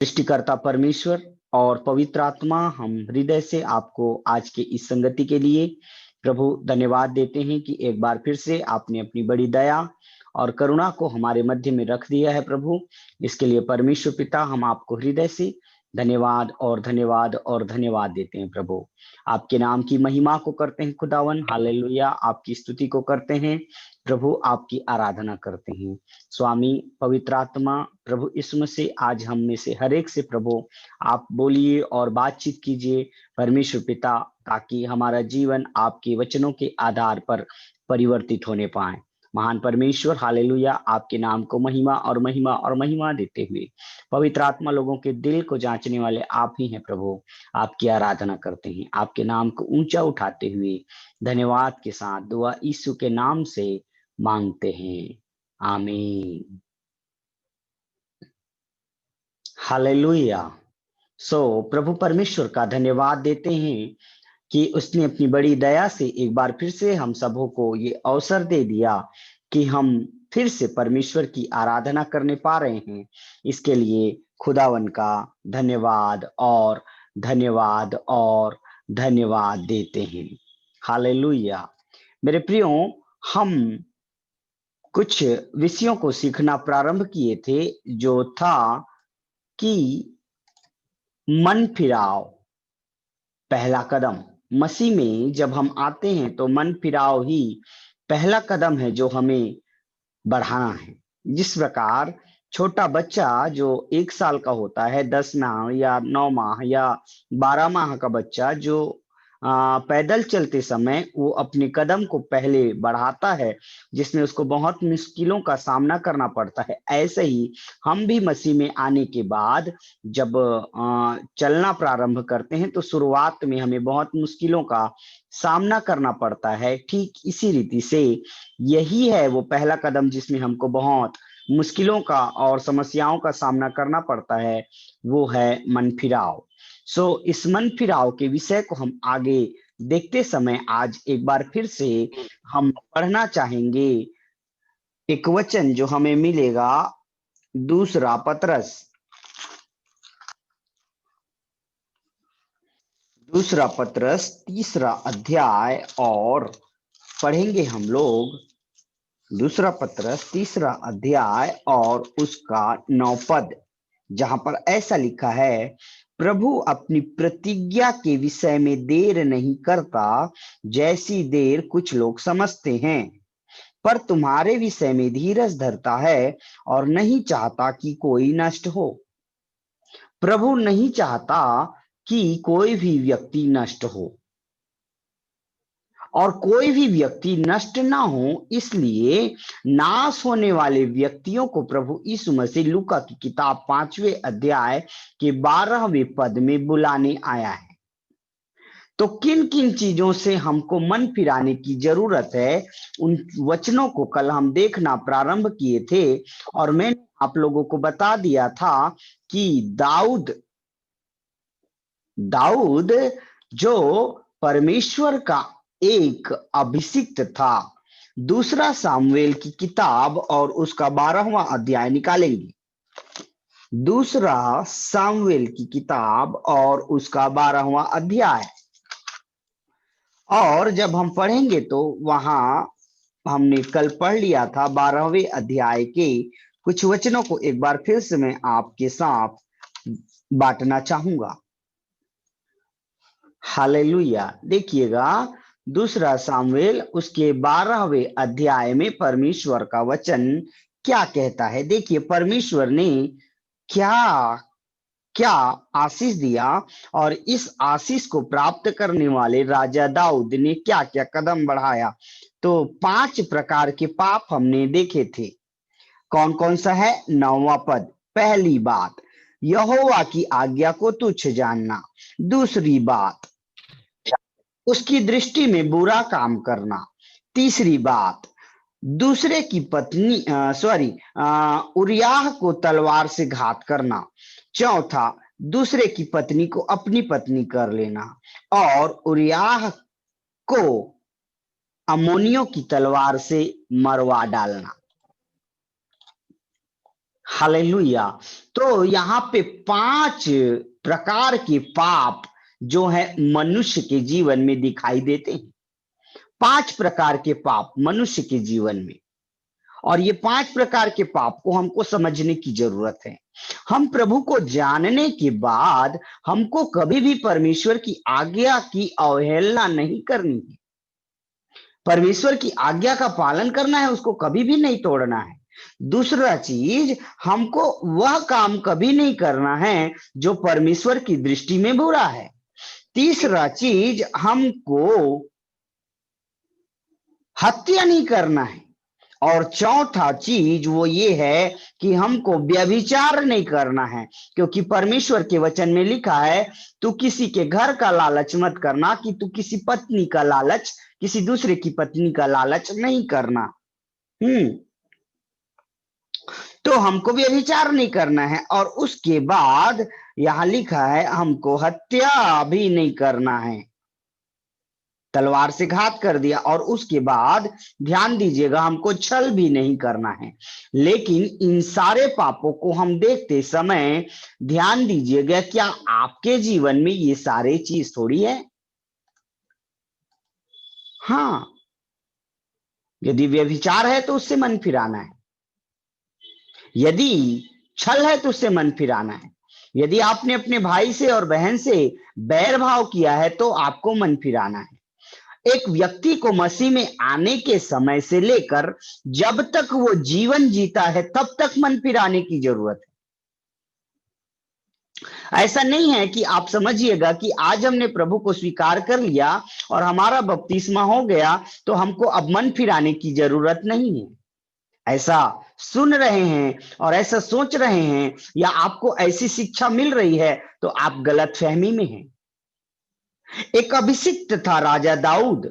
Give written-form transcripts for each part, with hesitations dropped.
सृष्टिकर्ता परमेश्वर और पवित्र आत्मा, हम हृदय से आपको आज के इस संगति के लिए प्रभु धन्यवाद देते हैं कि एक बार फिर से आपने अपनी बड़ी दया और करुणा को हमारे मध्य में रख दिया है। प्रभु, इसके लिए परमेश्वर पिता, हम आपको हृदय से धन्यवाद और धन्यवाद और धन्यवाद देते हैं। प्रभु, आपके नाम की महिमा को करते हैं खुदावन, हालेलुया। आपकी स्तुति को करते हैं प्रभु, आपकी आराधना करते हैं। स्वामी पवित्र आत्मा, प्रभु यीशु मसीह, आज हम में से हर एक से प्रभु आप बोलिए और बातचीत कीजिए परमेश्वर पिता, ताकि हमारा जीवन आपके वचनों के आधार पर परिवर्तित होने पाए। महान परमेश्वर, हालेलुया, आपके नाम को महिमा और महिमा और महिमा देते हुए पवित्र आत्मा, लोगों के दिल को जांचने वाले आप ही हैं। प्रभु, आपकी आराधना करते हैं, आपके नाम को ऊंचा उठाते हुए धन्यवाद के साथ दुआ यीशु के नाम से मांगते हैं, आमीन। हालेलुया। प्रभु परमेश्वर का धन्यवाद देते हैं कि उसने अपनी बड़ी दया से एक बार फिर से हम सबों को ये अवसर दे दिया कि हम फिर से परमेश्वर की आराधना करने पा रहे हैं। इसके लिए खुदावन का धन्यवाद और धन्यवाद और धन्यवाद देते हैं। हालेलुया। मेरे प्रियो, हम कुछ विषयों को सीखना प्रारंभ किए थे, जो था कि मन फिराव पहला कदम। मसीह में जब हम आते हैं तो मन फिराव ही पहला कदम है जो हमें बढ़ाना है। जिस प्रकार छोटा बच्चा जो 1 साल का होता है, 10 माह या 9 माह या 12 माह का बच्चा जो पैदल चलते समय वो अपने कदम को पहले बढ़ाता है, जिसमें उसको बहुत मुश्किलों का सामना करना पड़ता है, ऐसे ही हम भी मसीह में आने के बाद जब चलना प्रारंभ करते हैं तो शुरुआत में हमें बहुत मुश्किलों का सामना करना पड़ता है। ठीक इसी रीति से यही है वो पहला कदम जिसमें हमको बहुत मुश्किलों का और समस्याओं का सामना करना पड़ता है, वो है मन फिराव। इस मन फिराव के विषय को हम आगे देखते समय आज एक बार फिर से हम पढ़ना चाहेंगे एक वचन जो हमें मिलेगा दूसरा पत्रस 3 अध्याय, और पढ़ेंगे हम लोग दूसरा पत्रस 3 अध्याय और उसका 9 पद, जहां पर ऐसा लिखा है, प्रभु अपनी प्रतिज्ञा के विषय में देर नहीं करता, जैसी देर कुछ लोग समझते हैं, पर तुम्हारे विषय में धीरज धरता है और नहीं चाहता कि कोई नष्ट हो। प्रभु नहीं चाहता कि कोई भी व्यक्ति नष्ट हो और कोई भी व्यक्ति नष्ट ना हो, इसलिए नाश होने वाले व्यक्तियों को प्रभु यीशु मसीह लूका की किताब 5वें अध्याय के 12वें पद में बुलाने आया है। तो किन किन चीजों से हमको मन फिराने की जरूरत है, उन वचनों को कल हम देखना प्रारंभ किए थे, और मैंने आप लोगों को बता दिया था कि दाऊद जो परमेश्वर का एक अभिषिक्त था। दूसरा सामुएल की किताब और उसका 12वां अध्याय निकालेंगे। दूसरा सामुएल की किताब और उसका 12वां अध्याय, और जब हम पढ़ेंगे तो वहां हमने कल पढ़ लिया था 12वें अध्याय के कुछ वचनों को एक बार फिर से मैं आपके साथ बांटना चाहूंगा। हालेलुया। देखिएगा, दूसरा सामुएल उसके 12वें अध्याय में परमेश्वर का वचन क्या कहता है। देखिए, परमेश्वर ने क्या क्या आशीष दिया, और इस आशीष को प्राप्त करने वाले राजा दाऊद ने क्या क्या कदम बढ़ाया। तो 5 प्रकार के पाप हमने देखे थे। कौन कौन सा है? 9वां पद। पहली बात, यहोवा की आज्ञा को तुच्छ जानना। दूसरी बात, उसकी दृष्टि में बुरा काम करना। तीसरी बात, दूसरे की पत्नी उरियाह को तलवार से घात करना। चौथा, दूसरे की पत्नी को अपनी पत्नी कर लेना, और उरियाह को अम्मोनियों की तलवार से मरवा डालना। हालेलुया। तो यहाँ पे 5 प्रकार के पाप जो है मनुष्य के जीवन में दिखाई देते हैं। 5 प्रकार के पाप मनुष्य के जीवन में, और ये 5 प्रकार के पाप को हमको समझने की जरूरत है। हम प्रभु को जानने के बाद हमको कभी भी परमेश्वर की आज्ञा की अवहेलना नहीं करनी है। परमेश्वर की आज्ञा का पालन करना है, उसको कभी भी नहीं तोड़ना है। दूसरा चीज, हमको वह काम कभी नहीं करना है जो परमेश्वर की दृष्टि में बुरा है। तीसरा चीज, हमको हत्या नहीं करना है। और चौथा चीज वो ये है कि हमको व्यभिचार नहीं करना है, क्योंकि परमेश्वर के वचन में लिखा है, तू किसी के घर का लालच मत करना, कि तू किसी पत्नी का लालच, किसी दूसरे की पत्नी का लालच नहीं करना। तो हमको व्यभिचार नहीं करना है। और उसके बाद यहां लिखा है, हमको हत्या भी नहीं करना है, तलवार से घात कर दिया। और उसके बाद ध्यान दीजिएगा, हमको छल भी नहीं करना है। लेकिन इन सारे पापों को हम देखते समय ध्यान दीजिएगा, क्या आपके जीवन में ये सारे चीज थोड़ी है? हाँ, यदि व्यभिचार है तो उससे मन फिराना है, यदि छल है तो उससे मन फिराना है, यदि आपने अपने भाई से और बहन से बैर भाव किया है तो आपको मन फिराना है। एक व्यक्ति को मसीह में आने के समय से लेकर जब तक वो जीवन जीता है तब तक मन फिराने की जरूरत है। ऐसा नहीं है कि आप समझिएगा कि आज हमने प्रभु को स्वीकार कर लिया और हमारा बपतिस्मा हो गया तो हमको अब मन फिराने की जरूरत नहीं है। ऐसा सुन रहे हैं और ऐसा सोच रहे हैं, या आपको ऐसी शिक्षा मिल रही है, तो आप गलत फहमी में हैं। एक अभिषिक्त था राजा दाऊद,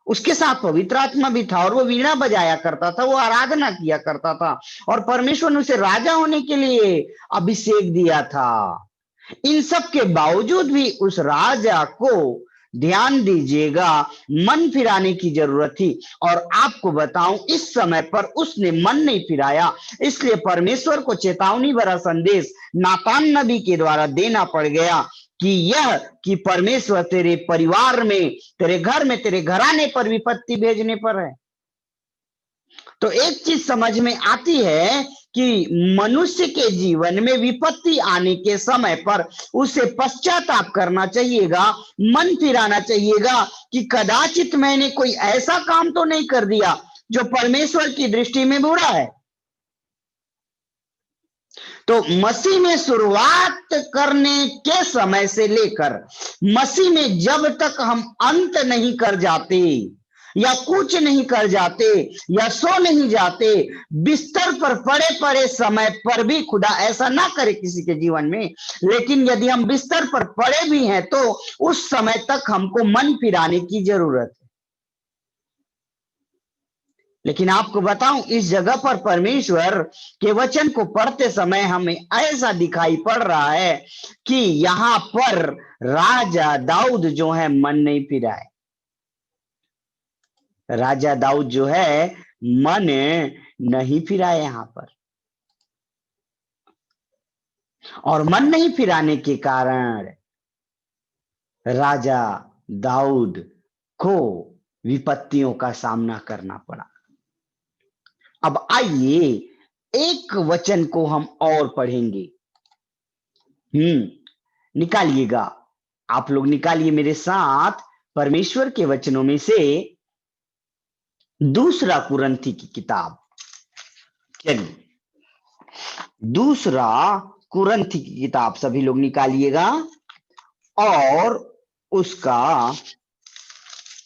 उसके साथ पवित्र आत्मा भी था और वो वीणा बजाया करता था, वो आराधना किया करता था, और परमेश्वर ने उसे राजा होने के लिए अभिषेक दिया था। इन सब के बावजूद भी उस राजा को, ध्यान दीजिएगा, मन फिराने की जरूरत थी। और आपको बताऊं, इस समय पर उसने मन नहीं फिराया, इसलिए परमेश्वर को चेतावनी भरा संदेश नातान नबी के द्वारा देना पड़ गया कि यह कि परमेश्वर तेरे परिवार में, तेरे घर में, तेरे घराने पर विपत्ति भेजने पर है। तो एक चीज समझ में आती है कि मनुष्य के जीवन में विपत्ति आने के समय पर उसे पश्चाताप करना चाहिएगा, मन फिराना चाहिएगा कि कदाचित मैंने कोई ऐसा काम तो नहीं कर दिया जो परमेश्वर की दृष्टि में बुरा है। तो मसीह में शुरुआत करने के समय से लेकर मसीह में जब तक हम अंत नहीं कर जाते, या कुछ नहीं कर जाते, या सो नहीं जाते, बिस्तर पर पड़े पड़े समय पर भी, खुदा ऐसा ना करे किसी के जीवन में, लेकिन यदि हम बिस्तर पर पड़े भी हैं तो उस समय तक हमको मन फिराने की जरूरत है। लेकिन आपको बताऊं, इस जगह पर परमेश्वर के वचन को पढ़ते समय हमें ऐसा दिखाई पड़ रहा है कि यहां पर राजा दाऊद जो है मन नहीं फिराए। राजा दाऊद जो है मन नहीं फिराए यहां पर, और मन नहीं फिराने के कारण राजा दाऊद को विपत्तियों का सामना करना पड़ा। अब आइए एक वचन को हम और पढ़ेंगे। निकालिएगा, आप लोग निकालिए मेरे साथ परमेश्वर के वचनों में से दूसरा कुरंथी की किताब। चलिए, दूसरा कुरंथी की किताब सभी लोग निकालिएगा, और उसका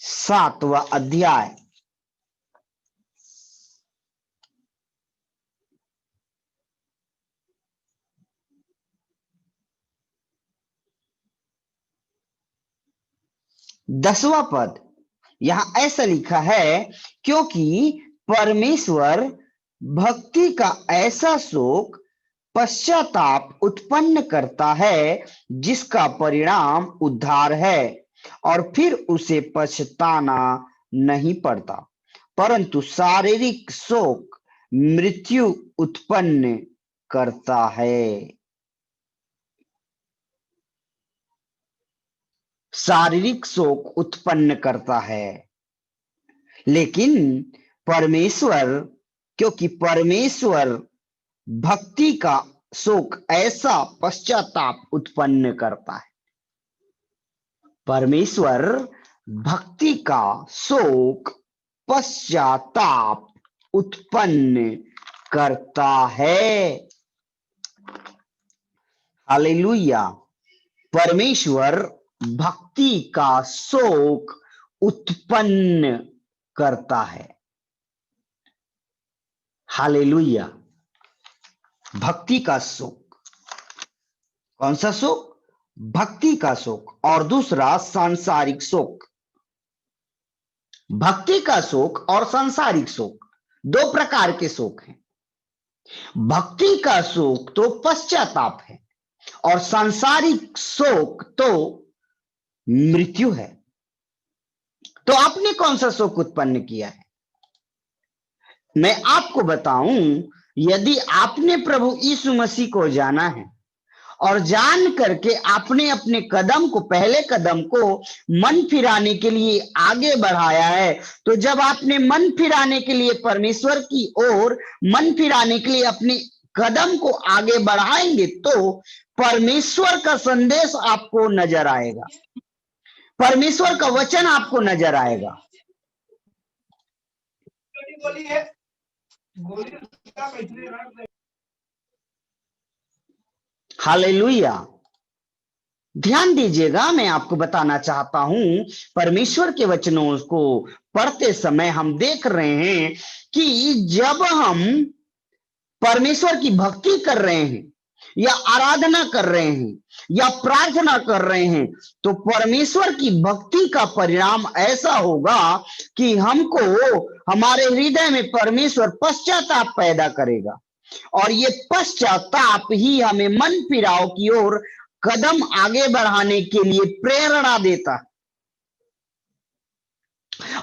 7वां अध्याय। दसवां पद, यहां ऐसा लिखा है, क्योंकि परमेश्वर भक्ति का ऐसा शोक पश्चाताप उत्पन्न करता है जिसका परिणाम उद्धार है, और फिर उसे पछताना नहीं पड़ता, परंतु शारीरिक शोक मृत्यु उत्पन्न करता है। शारीरिक शोक उत्पन्न करता है। लेकिन परमेश्वर, क्योंकि परमेश्वर भक्ति का शोक ऐसा पश्चाताप उत्पन्न करता है। परमेश्वर भक्ति का शोक पश्चाताप उत्पन्न करता है। हालेलुया। परमेश्वर भक्ति का शोक उत्पन्न करता है। हालेलुया। भक्ति का शोक, कौन सा शोक? भक्ति का शोक। और दूसरा सांसारिक शोक। भक्ति का शोक और सांसारिक शोक, दो प्रकार के शोक हैं। भक्ति का शोक तो पश्चाताप है और सांसारिक शोक तो मृत्यु है। तो आपने कौन सा शोक उत्पन्न किया है? मैं आपको बताऊं, यदि आपने प्रभु यीशु मसीह को जाना है और जान करके आपने अपने कदम को, पहले कदम को मन फिराने के लिए आगे बढ़ाया है, तो जब आपने मन फिराने के लिए परमेश्वर की ओर मन फिराने के लिए अपने कदम को आगे बढ़ाएंगे तो परमेश्वर का संदेश आपको नजर आएगा, परमेश्वर का वचन आपको नजर आएगा। हालेलुया। ध्यान दीजिएगा, मैं आपको बताना चाहता हूं, परमेश्वर के वचनों को पढ़ते समय हम देख रहे हैं कि जब हम परमेश्वर की भक्ति कर रहे हैं या आराधना कर रहे हैं या प्रार्थना कर रहे हैं, तो परमेश्वर की भक्ति का परिणाम ऐसा होगा कि हमको, हमारे हृदय में परमेश्वर पश्चाताप पैदा करेगा और ये पश्चाताप ही हमें मन फिराव की ओर कदम आगे बढ़ाने के लिए प्रेरणा देता है।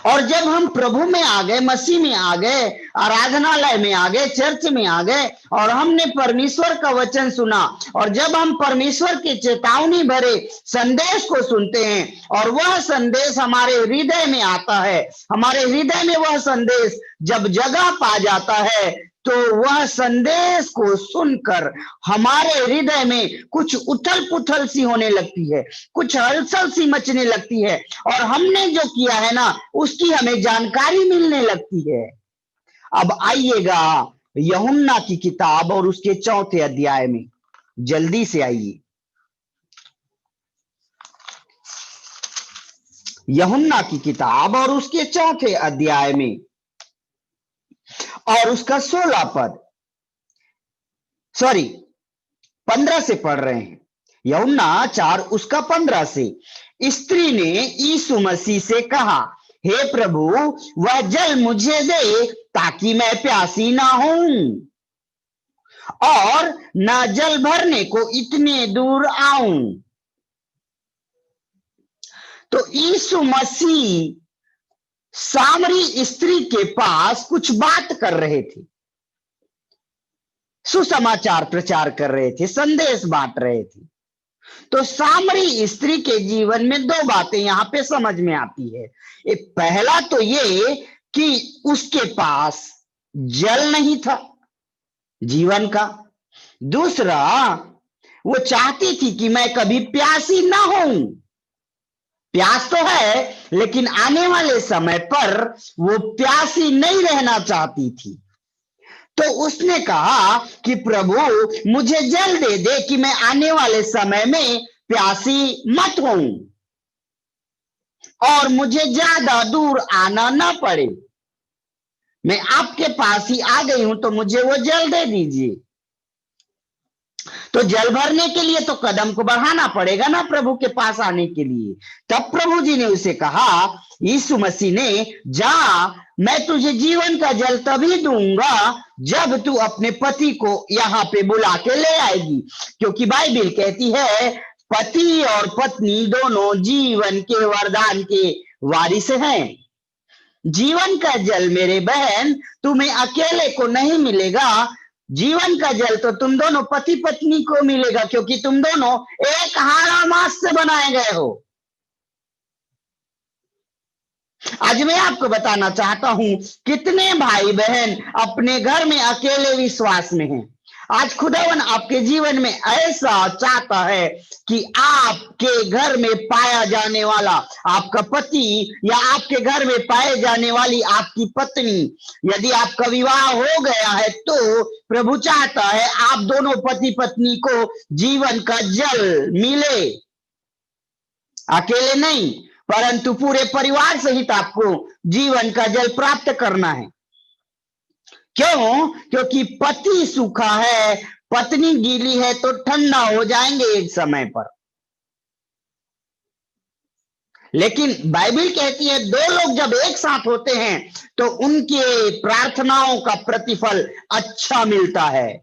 और जब हम प्रभु में आ गए, मसीह में आ गए, आराधनालय में आ गए, चर्च में आ गए और हमने परमेश्वर का वचन सुना, और जब हम परमेश्वर के चेतावनी भरे संदेश को सुनते हैं और वह संदेश हमारे हृदय में आता है, हमारे हृदय में वह संदेश जब जगह पा जाता है, तो वह संदेश को सुनकर हमारे हृदय में कुछ उथल पुथल सी होने लगती है, कुछ हलचल सी मचने लगती है और हमने जो किया है ना, उसकी हमें जानकारी मिलने लगती है। अब आइएगा यूहन्ना की किताब और उसके 4 अध्याय में, जल्दी से आइए। यूहन्ना की किताब और उसके 4 अध्याय में और उसका 16 पद, 15 से पढ़ रहे हैं। यूहन्ना 4 उसका 15 से। स्त्री ने यीशु मसीह से कहा, हे प्रभु, वह जल मुझे दे ताकि मैं प्यासी ना हूं और ना जल भरने को इतने दूर आऊं। तो यीशु मसीह सामरी स्त्री के पास कुछ बात कर रहे थे, सुसमाचार प्रचार कर रहे थे, संदेश बांट रहे थे। तो सामरी स्त्री के जीवन में 2 बातें यहां पे समझ में आती है। पहला तो ये कि उसके पास जल नहीं था जीवन का। दूसरा, वो चाहती थी कि मैं कभी प्यासी ना हूं। प्यास तो है, लेकिन आने वाले समय पर वो प्यासी नहीं रहना चाहती थी। तो उसने कहा कि प्रभु, मुझे जल दे दे कि मैं आने वाले समय में प्यासी मत हूं और मुझे ज्यादा दूर आना ना पड़े। मैं आपके पास ही आ गई हूं, तो मुझे वो जल दे दीजिए। तो जल भरने के लिए तो कदम को बढ़ाना पड़ेगा ना प्रभु के पास आने के लिए। तब प्रभु जी ने उसे कहा, यीशु मसीह ने, जा, मैं तुझे जीवन का जल तभी दूंगा जब तू अपने पति को यहाँ पे बुला के ले आएगी। क्योंकि बाइबिल कहती है पति और पत्नी दोनों जीवन के वरदान के वारिस हैं। जीवन का जल मेरे बहन तुम्हें अकेले को नहीं मिलेगा। जीवन का जल तो तुम दोनों पति पत्नी को मिलेगा, क्योंकि तुम दोनों एक हाड़ और मांस से बनाए गए हो। आज मैं आपको बताना चाहता हूं, कितने भाई बहन अपने घर में अकेले विश्वास में हैं। आज खुदावन आपके जीवन में ऐसा चाहता है कि आपके घर में पाया जाने वाला आपका पति या आपके घर में पाए जाने वाली आपकी पत्नी, यदि आपका विवाह हो गया है तो प्रभु चाहता है आप दोनों पति पत्नी को जीवन का जल मिले। अकेले नहीं, परंतु पूरे परिवार सहित आपको जीवन का जल प्राप्त करना है। क्यों? क्योंकि पति सूखा है, पत्नी गीली है तो ठंडा हो जाएंगे एक समय पर। लेकिन बाइबल कहती है दो लोग जब एक साथ होते हैं तो उनके प्रार्थनाओं का प्रतिफल अच्छा मिलता है।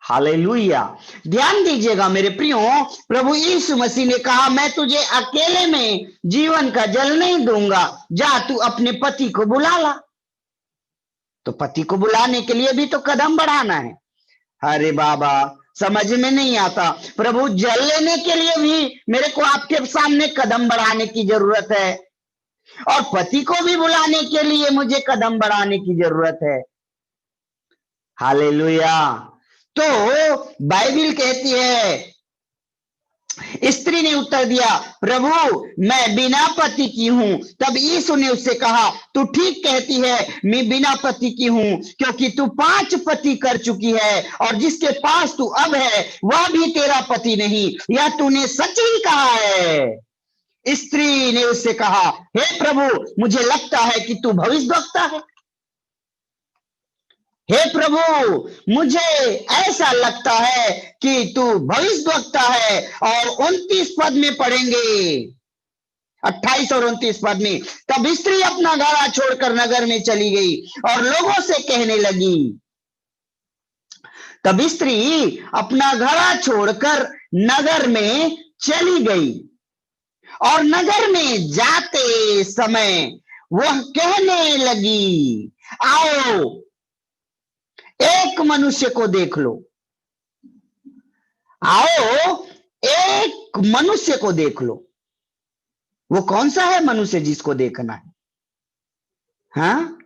हालेलुया। ध्यान दीजिएगा मेरे प्रियो, प्रभु यीशु मसीह ने कहा मैं तुझे अकेले में जीवन का जल नहीं दूंगा, जा तू अपने पति को बुला ला। तो पति को बुलाने के लिए भी तो कदम बढ़ाना है। अरे बाबा समझ में नहीं आता, प्रभु जल लेने के लिए भी मेरे को आपके सामने कदम बढ़ाने की जरूरत है, और पति को भी बुलाने के लिए मुझे कदम बढ़ाने की जरूरत है। हालेलुया। तो बाइबल कहती है, स्त्री ने उत्तर दिया प्रभु मैं बिना पति की हूं। तब यीशु ने उससे कहा तू ठीक कहती है, मैं बिना पति की हूं, क्योंकि तू 5 पति कर चुकी है और जिसके पास तू अब है वह भी तेरा पति नहीं। यह तूने सच ही कहा है। स्त्री ने उससे कहा हे प्रभु मुझे लगता है कि तू भविष्यद्वक्ता है। हे प्रभु मुझे ऐसा लगता है कि तू भविष्यद्वक्ता है। और 29 पद में पढ़ेंगे, 28 और 29 पद में, तब स्त्री अपना घड़ा छोड़कर नगर में चली गई और लोगों से कहने लगी। तब स्त्री अपना घड़ा छोड़कर नगर में चली गई और नगर में जाते समय वह कहने लगी आओ एक मनुष्य को देख लो। आओ एक मनुष्य को देख लो। वो कौन सा है मनुष्य जिसको देखना है? हाँ,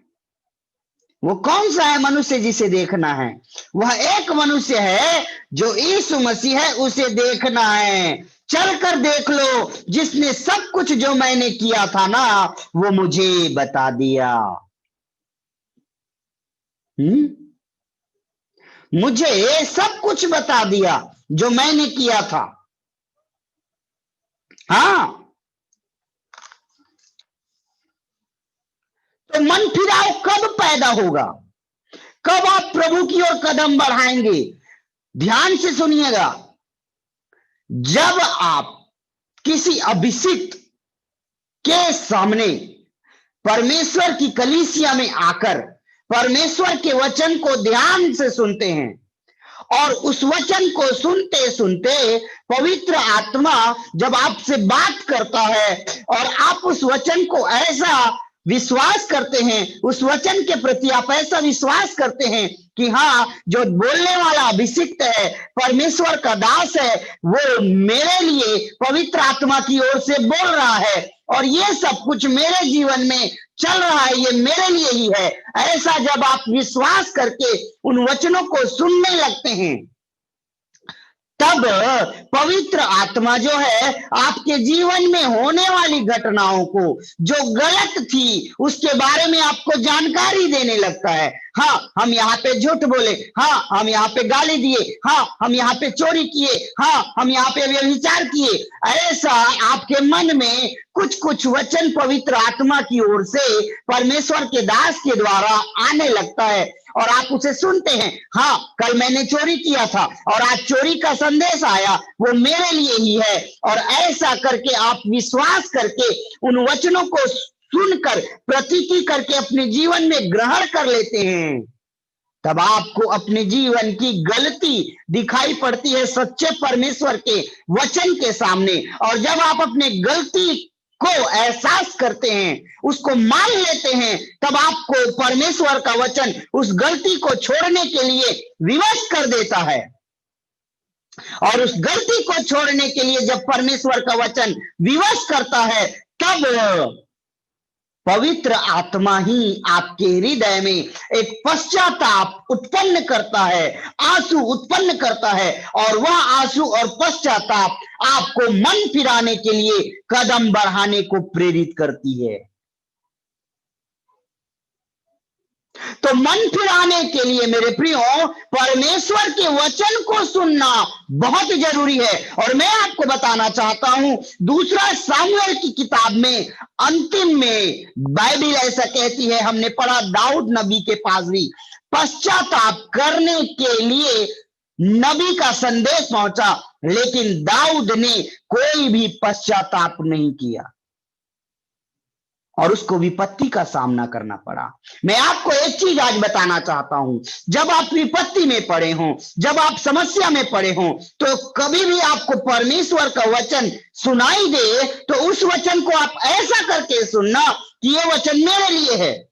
वो कौन सा है मनुष्य जिसे देखना है? वह एक मनुष्य है जो यीशु मसीह है, उसे देखना है। चलकर देख लो, जिसने सब कुछ जो मैंने किया था ना वो मुझे बता दिया। मुझे सब कुछ बता दिया जो मैंने किया था। हाँ, तो मन फिराव कब पैदा होगा? कब आप प्रभु की ओर कदम बढ़ाएंगे? ध्यान से सुनिएगा, जब आप किसी अभिषिक्त के सामने परमेश्वर की कलीसिया में आकर परमेश्वर के वचन को ध्यान से सुनते हैं और उस वचन को सुनते सुनते पवित्र आत्मा जब आपसे बात करता है और आप उस वचन को ऐसा विश्वास करते हैं, उस वचन के प्रति आप ऐसा विश्वास करते हैं कि हाँ, जो बोलने वाला अभिषिक्त है, परमेश्वर का दास है, वो मेरे लिए पवित्र आत्मा की ओर से बोल रहा है और ये सब कुछ मेरे जीवन में चल रहा है, ये मेरे लिए ही है। ऐसा जब आप विश्वास करके उन वचनों को सुनने लगते हैं, तब पवित्र आत्मा जो है आपके जीवन में होने वाली घटनाओं को जो गलत थी उसके बारे में आपको जानकारी देने लगता है। हाँ, हम यहाँ पे झूठ बोले, हाँ हम यहाँ पे गाली दिए, हाँ हम यहाँ पे चोरी किए, हाँ हम यहाँ पे व्यभिचार किए। ऐसा आपके मन में कुछ कुछ वचन पवित्र आत्मा की ओर से परमेश्वर के दास के द्वारा आने लगता है और आप उसे सुनते हैं। हाँ, कल मैंने चोरी किया था और आज चोरी का संदेश आया, वो मेरे लिए ही है। और ऐसा करके आप विश्वास करके उन वचनों को सुनकर प्रतीति करके अपने जीवन में ग्रहण कर लेते हैं, तब आपको अपने जीवन की गलती दिखाई पड़ती है सच्चे परमेश्वर के वचन के सामने। और जब आप अपने गलती को एहसास करते हैं, उसको मान लेते हैं, तब आपको परमेश्वर का वचन उस गलती को छोड़ने के लिए विवश कर देता है। और उस गलती को छोड़ने के लिए जब परमेश्वर का वचन विवश करता है, तब पवित्र आत्मा ही आपके हृदय में एक पश्चाताप उत्पन्न करता है, आंसू उत्पन्न करता है, और वह आंसू और पश्चाताप आपको मन फिराने के लिए कदम बढ़ाने को प्रेरित करती है। तो मन फिराने के लिए मेरे प्रियो परमेश्वर के वचन को सुनना बहुत जरूरी है। और मैं आपको बताना चाहता हूं, दूसरा सामुएल की किताब में अंतिम में बाइबल ऐसा कहती है, हमने पढ़ा दाऊद नबी के पास भी पश्चाताप करने के लिए नबी का संदेश पहुंचा, लेकिन दाऊद ने कोई भी पश्चाताप नहीं किया और उसको विपत्ति का सामना करना पड़ा। मैं आपको एक चीज आज बताना चाहता हूं, जब आप विपत्ति में पड़े हों, जब आप समस्या में पड़े हों, तो कभी भी आपको परमेश्वर का वचन सुनाई दे तो उस वचन को आप ऐसा करके सुनना कि ये वचन मेरे लिए है।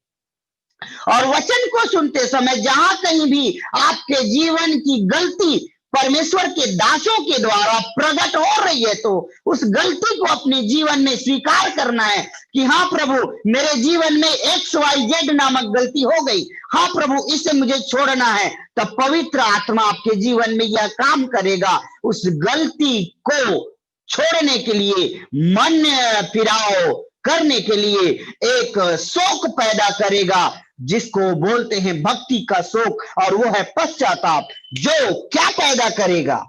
और वचन को सुनते समय जहां कहीं भी आपके जीवन की गलती परमेश्वर के दासों के द्वारा प्रकट हो रही है, तो उस गलती को अपने जीवन में स्वीकार करना है कि हाँ प्रभु, मेरे जीवन में XYZ नामक गलती हो गई, हाँ प्रभु, इसे मुझे छोड़ना है। तब पवित्र आत्मा आपके जीवन में यह काम करेगा, उस गलती को छोड़ने के लिए, मन फिराव करने के लिए एक शोक पैदा करेगा, जिसको बोलते हैं भक्ति का शोक, और वो है पश्चाताप, जो क्या पैदा करेगा?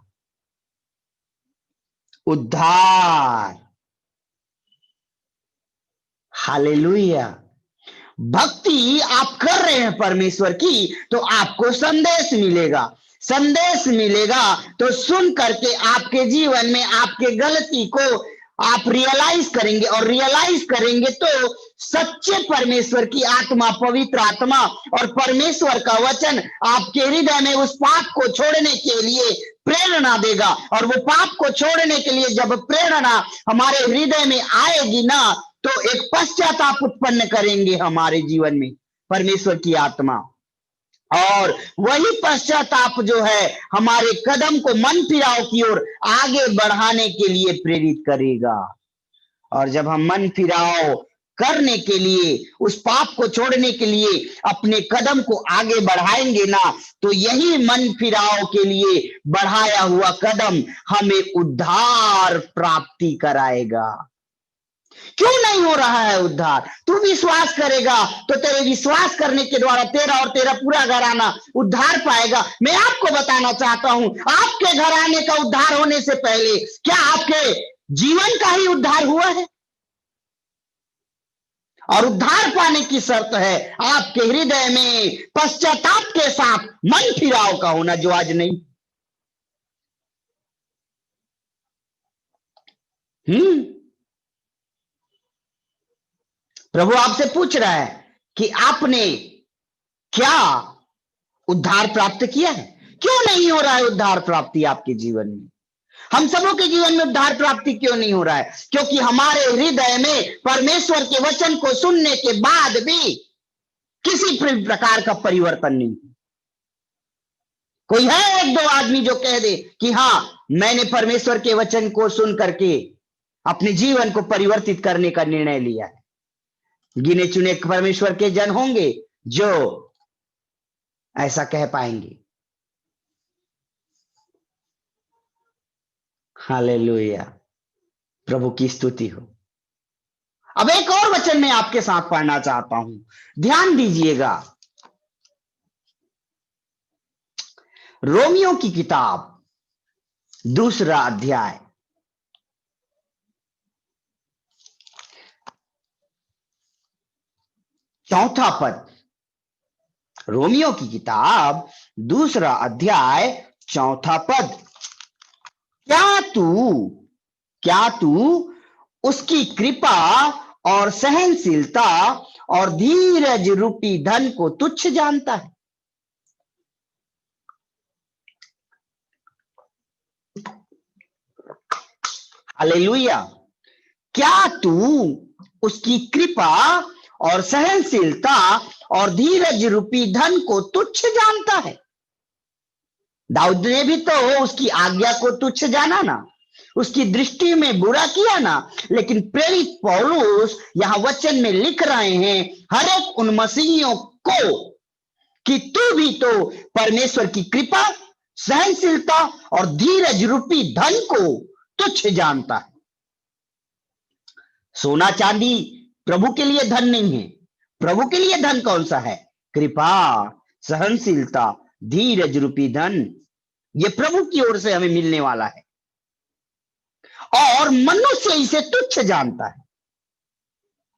उद्धार। हालेलुया। भक्ति आप कर रहे हैं परमेश्वर की, तो आपको संदेश मिलेगा। संदेश मिलेगा तो सुन करके आपके जीवन में आपके गलती को आप रियलाइज करेंगे, और रियलाइज करेंगे तो सच्चे परमेश्वर की आत्मा, पवित्र आत्मा और परमेश्वर का वचन आपके हृदय में उस पाप को छोड़ने के लिए प्रेरणा देगा। और वो पाप को छोड़ने के लिए जब प्रेरणा हमारे हृदय में आएगी ना, तो एक पश्चाताप उत्पन्न करेंगे हमारे जीवन में परमेश्वर की आत्मा, और वही पश्चाताप जो है हमारे कदम को मन फिराव की ओर आगे बढ़ाने के लिए प्रेरित करेगा। और जब हम मन फिराव करने के लिए, उस पाप को छोड़ने के लिए अपने कदम को आगे बढ़ाएंगे ना, तो यही मन फिराव के लिए बढ़ाया हुआ कदम हमें उद्धार प्राप्ति कराएगा। क्यों नहीं हो रहा है उद्धार? तू विश्वास करेगा तो तेरे विश्वास करने के द्वारा तेरा और तेरा पूरा घराना उद्धार पाएगा। मैं आपको बताना चाहता हूं, आपके घराने का उद्धार होने से पहले क्या आपके जीवन का ही उद्धार हुआ है? और उद्धार पाने की शर्त है आपके हृदय में पश्चाताप के साथ मन फिराव का होना, जो आज नहीं। प्रभु आपसे पूछ रहा है कि आपने क्या उद्धार प्राप्त किया है? क्यों नहीं हो रहा है उद्धार प्राप्ति आपके जीवन में? हम सबों के जीवन में उद्धार प्राप्ति क्यों नहीं हो रहा है? क्योंकि हमारे हृदय में परमेश्वर के वचन को सुनने के बाद भी किसी प्रकार का परिवर्तन नहीं। कोई है एक दो आदमी जो कह दे कि हाँ, मैंने परमेश्वर के वचन को सुन करके अपने जीवन को परिवर्तित करने का निर्णय लिया है। गिने चुने परमेश्वर के जन होंगे जो ऐसा कह पाएंगे। हालेलुया, प्रभु की स्तुति हो। अब एक और वचन मैं आपके साथ पढ़ना चाहता हूं, ध्यान दीजिएगा। रोमियो की किताब 2 अध्याय 4 पद। रोमियो की किताब 2 अध्याय 4 पद। क्या तू उसकी कृपा और सहनशीलता और धीरज रूपी धन को तुच्छ जानता है? हालेलुया। क्या तू उसकी कृपा और सहनशीलता और धीरज रूपी धन को तुच्छ जानता है? दाऊद ने भी तो उसकी आज्ञा को तुच्छ जाना ना, उसकी दृष्टि में बुरा किया ना। लेकिन प्रेरित पौलुस यहां वचन में लिख रहे हैं हर एक उन मसीहियों को कि तू भी तो परमेश्वर की कृपा, सहनशीलता और धीरज रूपी धन को तुच्छ जानता है। सोना चांदी प्रभु के लिए धन नहीं है। प्रभु के लिए धन कौन सा है? कृपा, सहनशीलता, धीरज रूपी धन। ये प्रभु की ओर से हमें मिलने वाला है और मनुष्य इसे तुच्छ जानता है।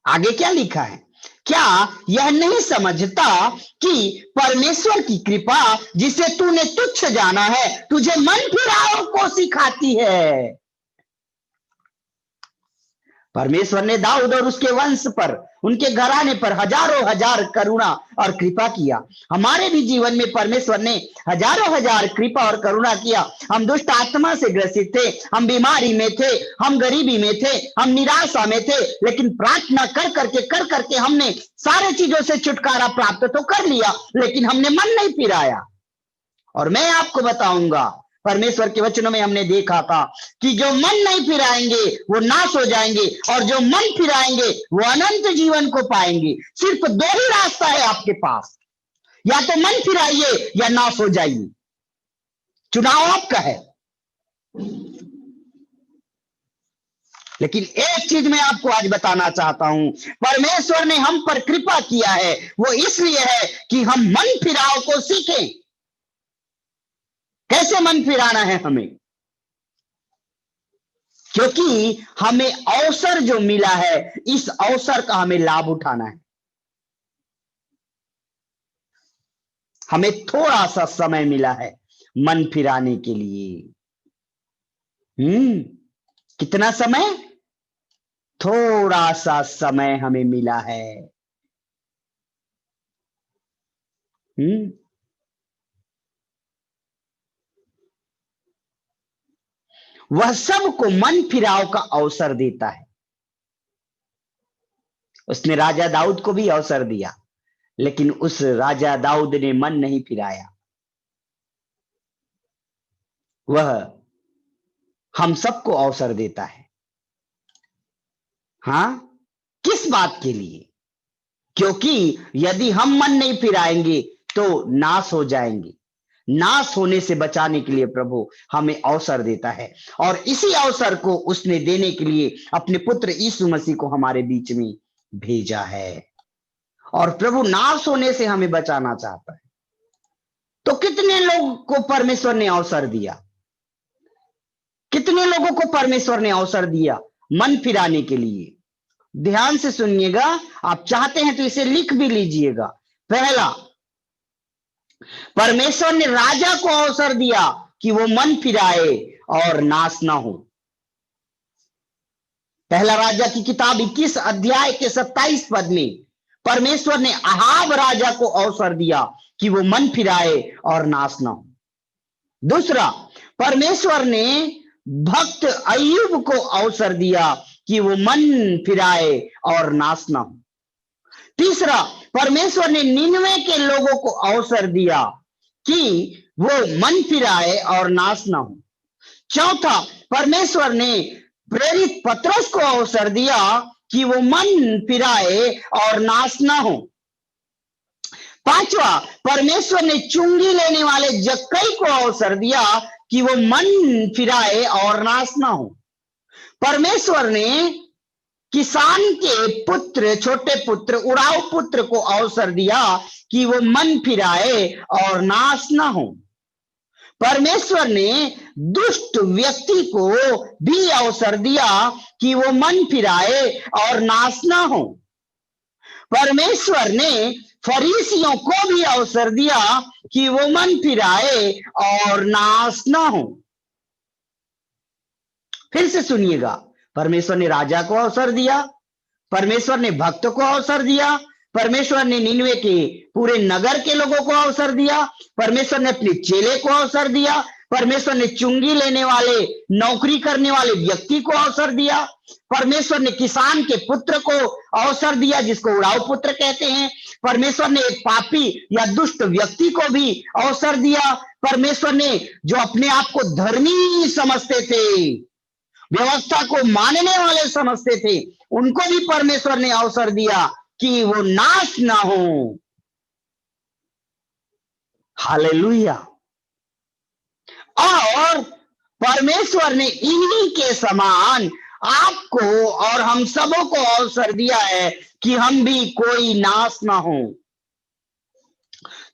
आगे क्या लिखा है? क्या यह नहीं समझता कि परमेश्वर की कृपा जिसे तूने तुच्छ जाना है तुझे मन फिराव को सिखाती है? परमेश्वर ने दाऊद और उसके वंश पर, उनके घराने पर हजारों हजार करुणा और कृपा किया। हमारे भी जीवन में परमेश्वर ने हजारों हजार कृपा और करुणा किया। हम दुष्ट आत्मा से ग्रसित थे, हम बीमारी में थे, हम गरीबी में थे, हम निराशा में थे, लेकिन प्रार्थना कर करके हमने सारे चीजों से छुटकारा प्राप्त तो कर लिया, लेकिन हमने मन नहीं फिराया। और मैं आपको बताऊंगा, परमेश्वर के वचनों में हमने देखा था कि जो मन नहीं फिराएंगे वो नाश हो जाएंगे और जो मन फिराएंगे वो अनंत जीवन को पाएंगे। सिर्फ दो ही रास्ता है आपके पास, या तो मन फिराइए या नाश हो जाइए। चुनाव आपका है। लेकिन एक चीज मैं आपको आज बताना चाहता हूं, परमेश्वर ने हम पर कृपा किया है वो इसलिए है कि हम मन फिराव को सीखें। कैसे मन फिराना है हमें? क्योंकि हमें अवसर जो मिला है इस अवसर का हमें लाभ उठाना है। हमें थोड़ा सा समय मिला है मन फिराने के लिए। कितना समय? थोड़ा सा समय हमें मिला है। वह सबको मन फिराव का अवसर देता है। उसने राजा दाऊद को भी अवसर दिया, लेकिन उस राजा दाऊद ने मन नहीं फिराया। वह हम सबको अवसर देता है। हाँ, किस बात के लिए? क्योंकि यदि हम मन नहीं फिराएंगे तो नाश हो जाएंगे। नाश होने से बचाने के लिए प्रभु हमें अवसर देता है और इसी अवसर को उसने देने के लिए अपने पुत्र यीशु मसीह को हमारे बीच में भेजा है। और प्रभु नाश होने से हमें बचाना चाहता है। तो कितने लोगों को परमेश्वर ने अवसर दिया? कितने लोगों को परमेश्वर ने अवसर दिया मन फिराने के लिए? ध्यान से सुनिएगा, आप चाहते हैं तो इसे लिख भी लीजिएगा। पहला, परमेश्वर ने राजा को अवसर दिया कि वो मन फिराए और नाश ना हो। पहला राजा की किताब 21 अध्याय के 27 पद में परमेश्वर ने अहाब राजा को अवसर दिया कि वो मन फिराए और नाश ना हो। दूसरा, परमेश्वर ने भक्त अय्यूब को अवसर दिया कि वो मन फिराए और नाश ना हो। तीसरा, परमेश्वर ने निनवे के लोगों को अवसर दिया कि वो मन फिराए और नाश ना हो। चौथा, परमेश्वर ने प्रेरित पतरस को अवसर दिया कि वो मन फिराए और नाश ना हो। पांचवा, परमेश्वर ने चुंगी लेने वाले जक्कई को अवसर दिया कि वो मन फिराए और नाश ना हो। परमेश्वर ने किसान के पुत्र, छोटे पुत्र, उड़ाऊ पुत्र को अवसर दिया कि वो मन फिराए और नाश ना हो। परमेश्वर ने दुष्ट व्यक्ति को भी अवसर दिया कि वो मन फिराए और नाश ना हो। परमेश्वर ने फरीसियों को भी अवसर दिया कि वो मन फिराए और नाश ना हो। फिर से सुनिएगा, परमेश्वर ने राजा को अवसर दिया, परमेश्वर ने भक्त को अवसर दिया, परमेश्वर ने निनवे के पूरे नगर के लोगों को अवसर दिया, परमेश्वर ने अपने चेले को अवसर दिया, परमेश्वर ने चुंगी लेने वाले, नौकरी करने वाले व्यक्ति को अवसर दिया। परमेश्वर ने किसान के पुत्र को अवसर दिया, जिसको उड़ाऊ पुत्र कहते हैं। परमेश्वर ने एक पापी या दुष्ट व्यक्ति को भी अवसर दिया। परमेश्वर ने जो अपने आप को धर्मी समझते थे, व्यवस्था को मानने वाले समझते थे, उनको भी परमेश्वर ने अवसर दिया कि वो नाश ना हो। हालेलुया। और परमेश्वर ने इन्हीं के समान आपको और हम सबों को अवसर दिया है कि हम भी कोई नाश ना हो।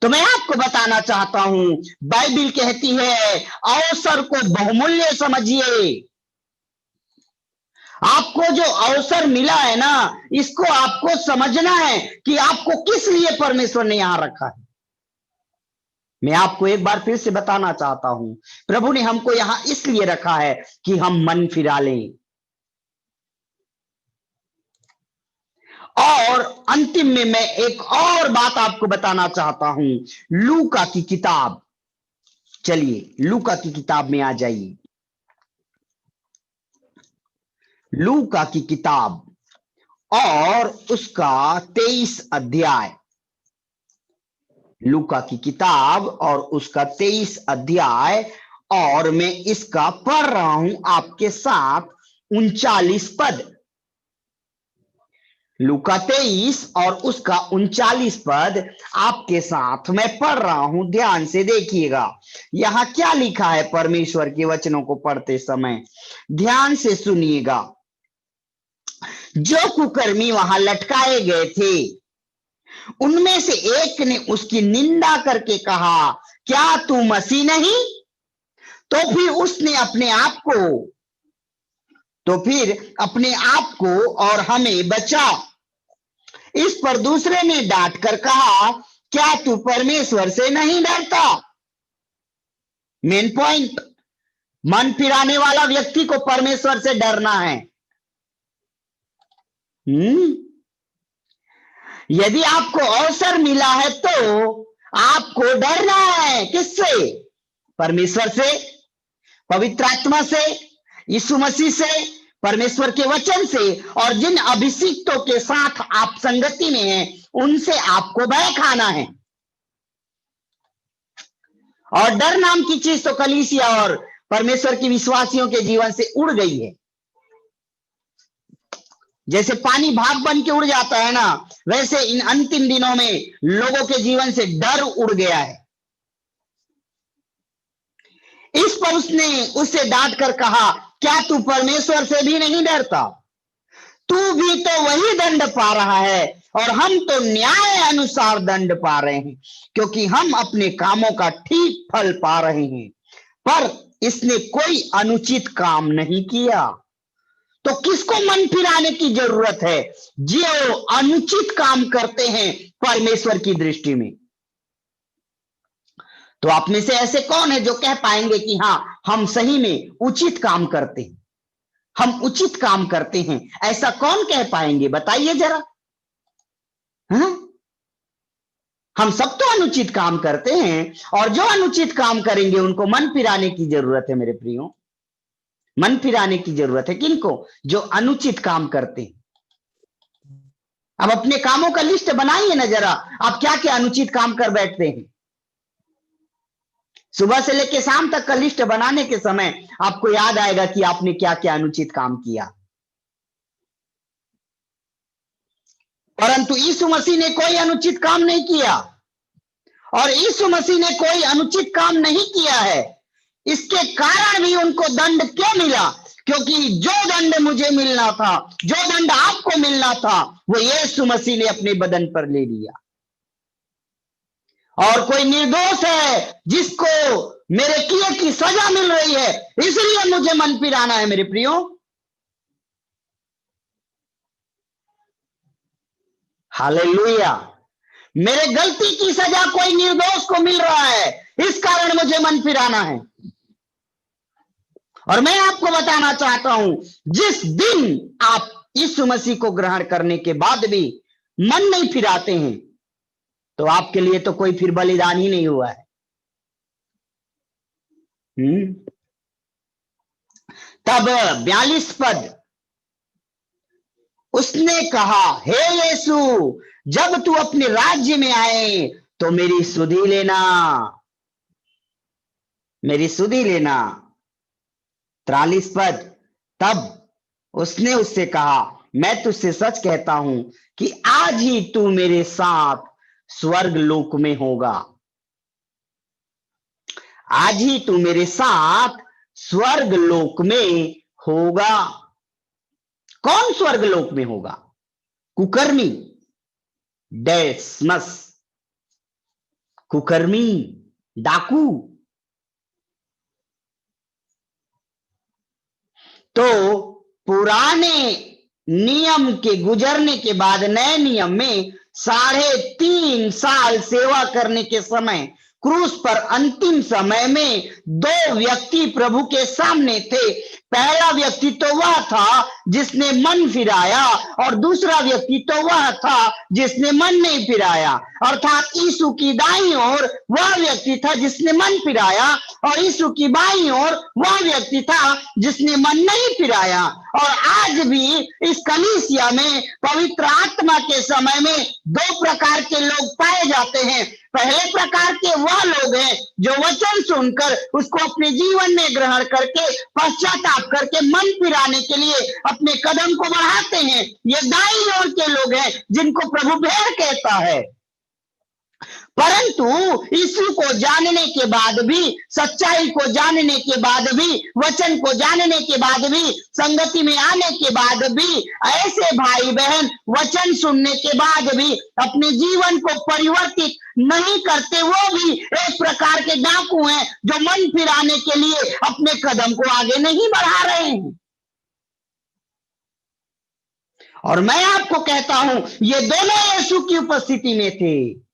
तो मैं आपको बताना चाहता हूं, बाइबिल कहती है अवसर को बहुमूल्य समझिए। आपको जो अवसर मिला है ना, इसको आपको समझना है कि आपको किस लिए परमेश्वर ने यहां रखा है। मैं आपको एक बार फिर से बताना चाहता हूं, प्रभु ने हमको यहां इसलिए रखा है कि हम मन फिरा लें। और अंतिम में मैं एक और बात आपको बताना चाहता हूं, लूका की किताब, चलिए लूका की किताब में आ जाइए। लूका की किताब और उसका 23 अध्याय, लूका की किताब और उसका 23 अध्याय, और मैं इसका पढ़ रहा हूं आपके साथ 39 पद। लूका 23 और उसका 39 पद आपके साथ मैं पढ़ रहा हूं, ध्यान से देखिएगा। यहां क्या लिखा है परमेश्वर के वचनों को पढ़ते समय, ध्यान से सुनिएगा। जो कुकर्मी वहां लटकाए गए थे, उनमें से एक ने उसकी निंदा करके कहा, क्या तू मसीह नहीं? तो फिर अपने आप को और हमें बचा। इस पर दूसरे ने डांट कर कहा, क्या तू परमेश्वर से नहीं डरता? मेन पॉइंट, मन फिराने वाला व्यक्ति को परमेश्वर से डरना है। यदि आपको अवसर मिला है तो आपको डरना है। किससे? परमेश्वर से, पवित्र आत्मा से, यीशु मसीह से, परमेश्वर के वचन से, और जिन अभिषिक्तों के साथ आप संगति में हैं, उनसे आपको भय खाना है। और डर नाम की चीज तो कलीसिया और परमेश्वर के विश्वासियों के जीवन से उड़ गई है। जैसे पानी भाप बन के उड़ जाता है ना, वैसे इन अंतिम दिनों में लोगों के जीवन से डर उड़ गया है। इस पर उसने उससे डांट कर कहा, क्या तू परमेश्वर से भी नहीं डरता? तू भी तो वही दंड पा रहा है और हम तो न्याय अनुसार दंड पा रहे हैं, क्योंकि हम अपने कामों का ठीक फल पा रहे हैं। पर इसने कोई अनुचित काम नहीं किया। तो किसको मन फिराने की जरूरत है? जो अनुचित काम करते हैं परमेश्वर की दृष्टि में। तो आप में से ऐसे कौन है जो कह पाएंगे कि हाँ, हम सही में उचित काम करते हैं, हम उचित काम करते हैं? ऐसा कौन कह पाएंगे? बताइए जरा। हम सब तो अनुचित काम करते हैं, और जो अनुचित काम करेंगे उनको मन फिराने की जरूरत है। मेरे प्रियो, मन फिराने की जरूरत है। किनको? जो अनुचित काम करते हैं। अब अपने कामों का लिस्ट बनाइए ना जरा, आप क्या क्या अनुचित काम कर बैठते हैं। सुबह से लेकर शाम तक का लिस्ट बनाने के समय आपको याद आएगा कि आपने क्या क्या अनुचित काम किया। परंतु यीशु मसीह ने कोई अनुचित काम नहीं किया, और यीशु मसीह ने कोई अनुचित काम नहीं किया है। इसके कारण भी उनको दंड क्यों मिला? क्योंकि जो दंड मुझे मिलना था, जो दंड आपको मिलना था, वो यीशु मसीह ने अपने बदन पर ले लिया। और कोई निर्दोष है जिसको मेरे किए की सजा मिल रही है, इसलिए मुझे मन फिराना है। मेरे प्रियो, हालेलुया। मेरे गलती की सजा कोई निर्दोष को मिल रहा है, इस कारण मुझे मन फिराना है। और मैं आपको बताना चाहता हूं, जिस दिन आप यीशु मसीह को ग्रहण करने के बाद भी मन नहीं फिराते हैं, तो आपके लिए तो कोई फिर बलिदान ही नहीं हुआ है। तब 42 पद, उसने कहा, हे यीशु, जब तू अपने राज्य में आए तो मेरी सुधि लेना, मेरी सुधि लेना। 43 पद, तब उसने उससे कहा, मैं तुझसे सच कहता हूं कि आज ही तू मेरे साथ स्वर्ग लोक में होगा, आज ही तू मेरे साथ स्वर्ग लोक में होगा। कौन स्वर्ग लोक में होगा? कुकर्मी, डेस्मस, कुकर्मी, डाकू। तो पुराने नियम के गुजरने के बाद नए नियम में 3.5 साल सेवा करने के समय क्रूस पर अंतिम समय में 2 व्यक्ति प्रभु के सामने थे। पहला व्यक्ति तो वह था जिसने मन फिराया, और दूसरा व्यक्ति तो वह था जिसने मन नहीं फिराया। अर्थात यीशु की दाईं ओर वह व्यक्ति था जिसने मन फिराया, और यीशु की बाईं ओर वह व्यक्ति था जिसने मन नहीं फिराया। और आज भी इस कलीसिया में पवित्र आत्मा के समय में 2 प्रकार के लोग पाए जाते हैं। पहले प्रकार के वह लोग हैं जो वचन सुनकर उसको अपने जीवन में ग्रहण करके पश्चाताप करके मन फिराने के लिए अपने कदम को बढ़ाते हैं। ये दाईं ओर के लोग हैं जिनको प्रभु भेड़ कहता है। परंतु यीशु को जानने के बाद भी, सच्चाई को जानने के बाद भी, वचन को जानने के बाद भी, संगति में आने के बाद भी, ऐसे भाई बहन वचन सुनने के बाद भी अपने जीवन को परिवर्तित नहीं करते, वो भी एक प्रकार के डाकू हैं जो मन फिराने के लिए अपने कदम को आगे नहीं बढ़ा रहे हैं। और मैं आपको कहता हूं, ये दोनों यीशु की उपस्थिति में थे,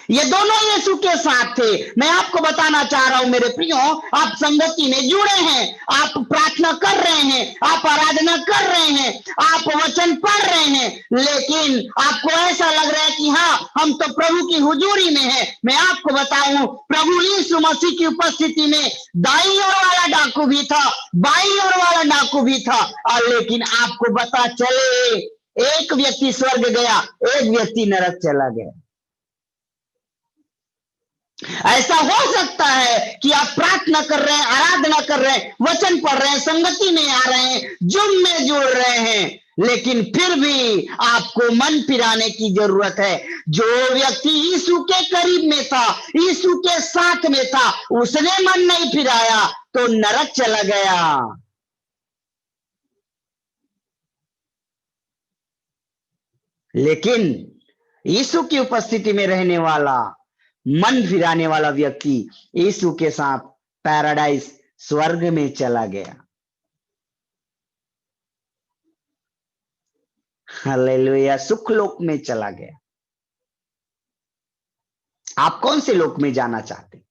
ये दोनों यीशु के साथ थे। मैं आपको बताना चाह रहा हूं मेरे प्रियो, आप संगति में जुड़े हैं, आप प्रार्थना कर रहे हैं, आप आराधना कर रहे हैं, आप वचन पढ़ रहे हैं, लेकिन आपको ऐसा लग रहा है कि हाँ, हम तो प्रभु की हुजूरी में हैं। मैं आपको बताऊं, प्रभु यीशु मसीह की उपस्थिति में दाईं ओर वाला डाकू भी था, बाईं ओर वाला डाकू भी था, और लेकिन आपको पता चले, एक व्यक्ति स्वर्ग गया, एक व्यक्ति नरक चला गया। ऐसा हो सकता है कि आप प्रार्थना कर रहे हैं, आराधना कर रहे हैं, वचन पढ़ रहे हैं, संगति में आ रहे हैं, जुम में जुड़ रहे हैं, लेकिन फिर भी आपको मन फिराने की जरूरत है। जो व्यक्ति यीशु के करीब में था, यीशु के साथ में था, उसने मन नहीं फिराया तो नरक चला गया। लेकिन यीशु की उपस्थिति में रहने वाला, मन फिराने वाला व्यक्ति यीशु के साथ पैराडाइज, स्वर्ग में चला गया। हालेलुया, सुख लोक में चला गया। आप कौन से लोक में जाना चाहते?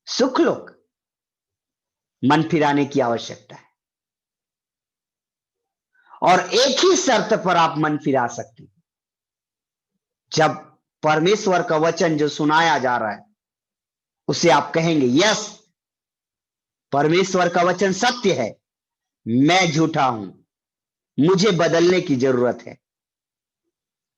सुख लोक? मन फिराने की आवश्यकता है, और एक ही शर्त पर आप मन फिरा सकते हैं, जब परमेश्वर का वचन जो सुनाया जा रहा है उसे आप कहेंगे, यस, परमेश्वर का वचन सत्य है, मैं झूठा हूं, मुझे बदलने की जरूरत है।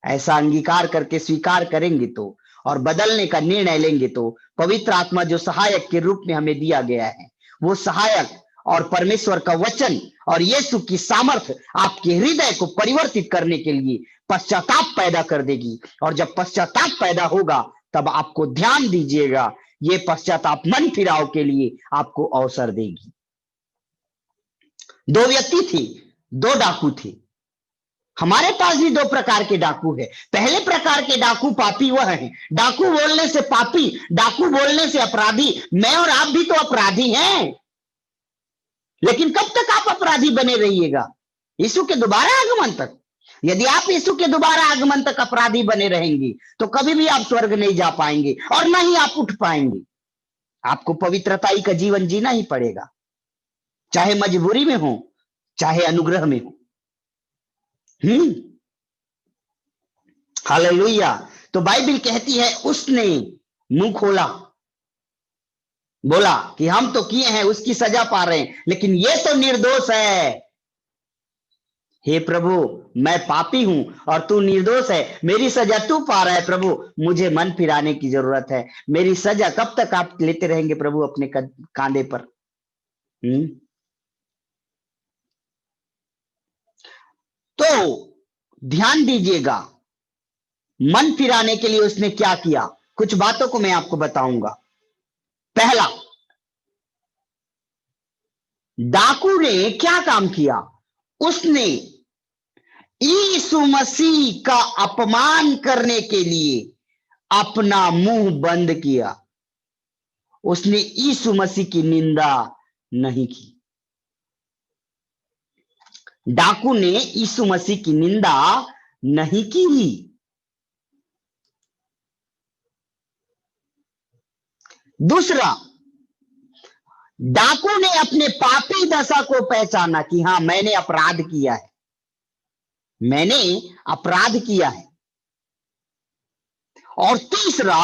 ऐसा अंगीकार करके स्वीकार करेंगे तो, और बदलने का निर्णय लेंगे तो, पवित्र आत्मा जो सहायक के रूप में हमें दिया गया है, वो सहायक और परमेश्वर का वचन और यीशु की सामर्थ आपके हृदय को परिवर्तित करने के लिए पश्चाताप पैदा कर देगी। और जब पश्चाताप पैदा होगा, तब आपको ध्यान दीजिएगा, ये पश्चाताप मन फिराव के लिए आपको अवसर देगी। 2 व्यक्ति थे, 2 डाकू थे। हमारे पास भी 2 प्रकार के डाकू है। पहले प्रकार के डाकू पापी वह है, डाकू बोलने से पापी, डाकू बोलने से अपराधी। मैं और आप भी तो अपराधी हैं, लेकिन कब तक आप अपराधी बने रहिएगा? यीशु के दोबारा आगमन तक। यदि आप यीशु के दोबारा आगमन तक अपराधी बने रहेंगे तो कभी भी आप स्वर्ग नहीं जा पाएंगे, और न ही आप उठ पाएंगे। आपको पवित्रताई का जीवन जीना ही पड़ेगा, चाहे मजबूरी में हो, चाहे अनुग्रह में हो। हालेलुया। तो बाइबल कहती है, उसने मुंह खोला, बोला कि हम तो किए हैं, उसकी सजा पा रहे हैं, लेकिन ये तो निर्दोष है। हे प्रभु, मैं पापी हूं और तू निर्दोष है, मेरी सजा तू पा रहा है प्रभु, मुझे मन फिराने की जरूरत है। मेरी सजा कब तक आप लेते रहेंगे प्रभु अपने कांधे पर? तो ध्यान दीजिएगा, मन फिराने के लिए उसने क्या किया, कुछ बातों को मैं आपको बताऊंगा। पहला, डाकू ने क्या काम किया? उसने यीशु मसीह का अपमान करने के लिए अपना मुंह बंद किया। उसने यीशु मसीह की निंदा नहीं की। डाकू ने यीशु मसीह की निंदा नहीं की। दूसरा, डाकू ने अपने पापी दशा को पहचाना कि हां, मैंने अपराध किया है, मैंने अपराध किया है। और तीसरा,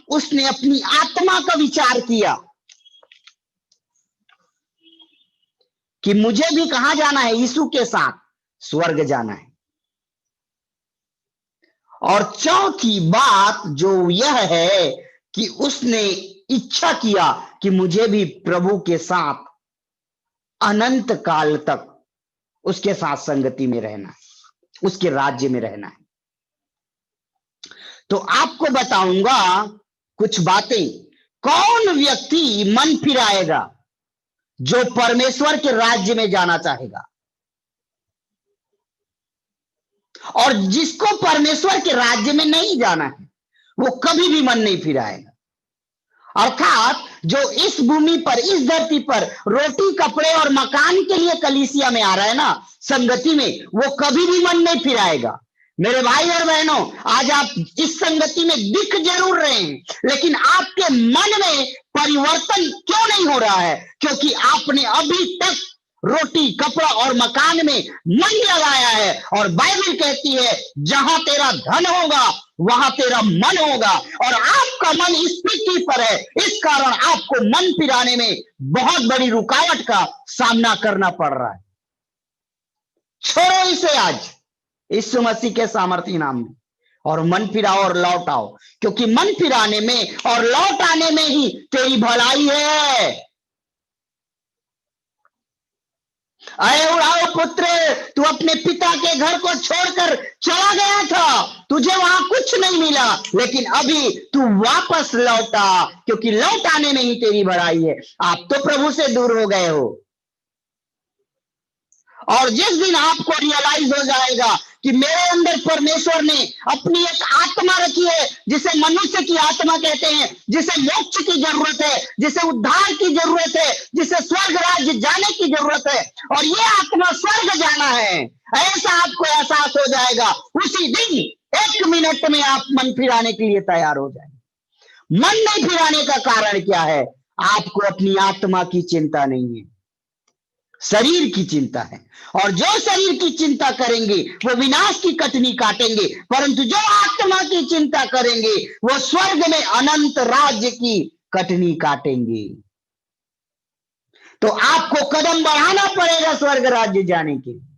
उसने अपनी आत्मा का विचार किया कि मुझे भी कहां जाना है? यीशु के साथ स्वर्ग जाना है। और चौथी बात जो यह है कि उसने इच्छा किया कि मुझे भी प्रभु के साथ अनंत काल तक उसके साथ संगति में रहना है, उसके राज्य में रहना है। तो आपको बताऊंगा कुछ बातें। कौन व्यक्ति मन फिराएगा जो परमेश्वर के राज्य में जाना चाहेगा? और जिसको परमेश्वर के राज्य में नहीं जाना है, वो कभी भी मन नहीं फिराएगा। अर्थात जो इस भूमि पर, इस धरती पर रोटी, कपड़े और मकान के लिए कलीसिया में आ रहा है ना, संगति में, वो कभी भी मन नहीं फिराएगा। मेरे भाई और बहनों, आज आप इस संगति में दिख जरूर रहे हैं, लेकिन आपके मन में परिवर्तन क्यों नहीं हो रहा है? क्योंकि आपने अभी तक रोटी, कपड़ा और मकान में मन लगाया है। और बाइबल कहती है, जहां तेरा धन होगा वहां तेरा मन होगा। और आपका मन इस पृथ्वी पर है, इस कारण आपको मन फिराने में बहुत बड़ी रुकावट का सामना करना पड़ रहा है। छोड़ो इसे आज यीशु मसीह के सामर्थी नाम में, और मन फिराओ और लौट आओ, क्योंकि मन फिराने में और लौट आने में ही तेरी भलाई है। अरे उड़ाओ पुत्र, तू अपने पिता के घर को छोड़कर चला गया था, तुझे वहां कुछ नहीं मिला, लेकिन अभी तू वापस लौटा, क्योंकि लौट आने में ही तेरी भलाई है। आप तो प्रभु से दूर हो गए हो। और जिस दिन आपको रियलाइज हो जाएगा कि मेरे अंदर परमेश्वर ने अपनी एक आत्मा रखी है, जिसे मनुष्य की आत्मा कहते हैं, जिसे मोक्ष की जरूरत है, जिसे उद्धार की जरूरत है, जिसे स्वर्ग राज्य जाने की जरूरत है, और ये आत्मा स्वर्ग जाना है, ऐसा आपको एहसास हो जाएगा, उसी दिन 1 मिनट में आप मन फिराने के लिए तैयार हो जाएंगे। मन नहीं फिराने का कारण क्या है? आपको अपनी आत्मा की चिंता नहीं है, शरीर की चिंता है। और जो शरीर की चिंता करेंगे वो विनाश की कटनी काटेंगे, परंतु जो आत्मा की चिंता करेंगे वो स्वर्ग में अनंत राज्य की कटनी काटेंगे। तो आपको कदम बढ़ाना पड़ेगा स्वर्ग राज्य जाने के लिए।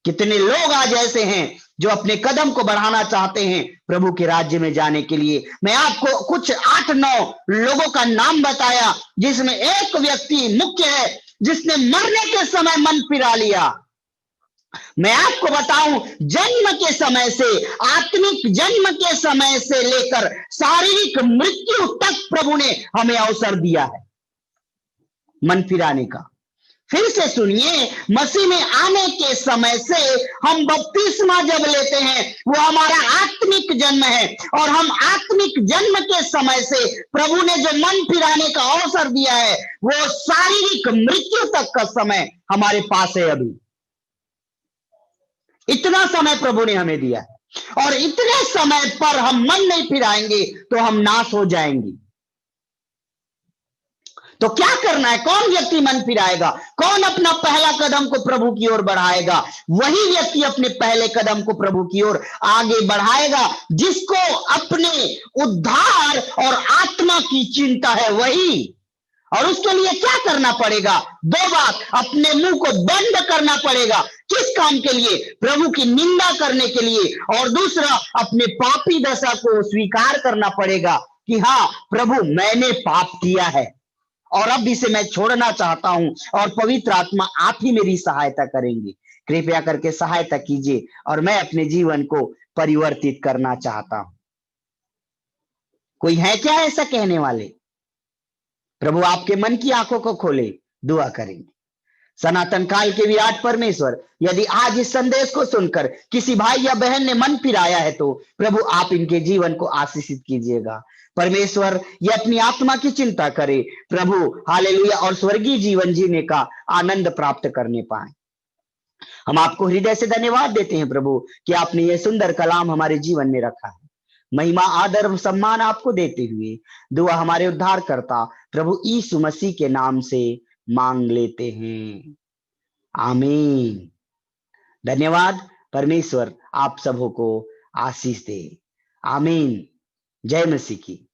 कितने लोग आज ऐसे हैं जो अपने कदम को बढ़ाना चाहते हैं प्रभु के राज्य में जाने के लिए। मैं आपको कुछ 8-9 लोगों का नाम बताया, जिसमें एक व्यक्ति मुख्य है जिसने मरने के समय मन फिरा लिया। मैं आपको बताऊं, जन्म के समय से, आत्मिक जन्म के समय से लेकर शारीरिक मृत्यु तक प्रभु ने हमें अवसर दिया है मन फिराने का। फिर से सुनिए, मसीह में आने के समय से हम बपतिस्मा जब लेते हैं वो हमारा आत्मिक जन्म है, और हम आत्मिक जन्म के समय से प्रभु ने जो मन फिराने का अवसर दिया है वो शारीरिक मृत्यु तक का समय हमारे पास है। अभी इतना समय प्रभु ने हमें दिया है, और इतने समय पर हम मन नहीं फिराएंगे तो हम नाश हो जाएंगे। तो क्या करना है? कौन व्यक्ति मन फिराएगा? कौन अपना पहला कदम को प्रभु की ओर बढ़ाएगा? वही व्यक्ति अपने पहले कदम को प्रभु की ओर आगे बढ़ाएगा जिसको अपने उद्धार और आत्मा की चिंता है। वही और उसके लिए क्या करना पड़ेगा? दो बात, अपने मुंह को बंद करना पड़ेगा। किस काम के लिए? प्रभु की निंदा करने के लिए। और दूसरा, अपने पापी दशा को स्वीकार करना पड़ेगा कि हाँ प्रभु, मैंने पाप किया है और अब इसे मैं छोड़ना चाहता हूं, और पवित्र आत्मा आप ही मेरी सहायता करेंगे। कृपया करके सहायता कीजिए और मैं अपने जीवन को परिवर्तित करना चाहता हूं। कोई है क्या ऐसा कहने वाले? प्रभु आपके मन की आंखों को खोले, दुआ करेंगे। सनातन काल के विराट परमेश्वर, यदि आज इस संदेश को सुनकर किसी भाई या बहन ने मन फिराया है तो प्रभु आप इनके जीवन को आशीषित कीजिएगा। परमेश्वर ये अपनी आत्मा की चिंता करे प्रभु, हालेलुया, और स्वर्गीय जीवन जीने का आनंद प्राप्त करने पाए। हम आपको हृदय से धन्यवाद देते हैं प्रभु कि आपने ये सुंदर कलाम हमारे जीवन में रखा है। महिमा, आदर और सम्मान आपको देते हुए दुआ हमारे उद्धार करता प्रभु यीशु मसीह के नाम से मांग लेते हैं, आमीन। धन्यवाद। परमेश्वर आप सबों को आशीष दे, आमीन। जय मसीह की।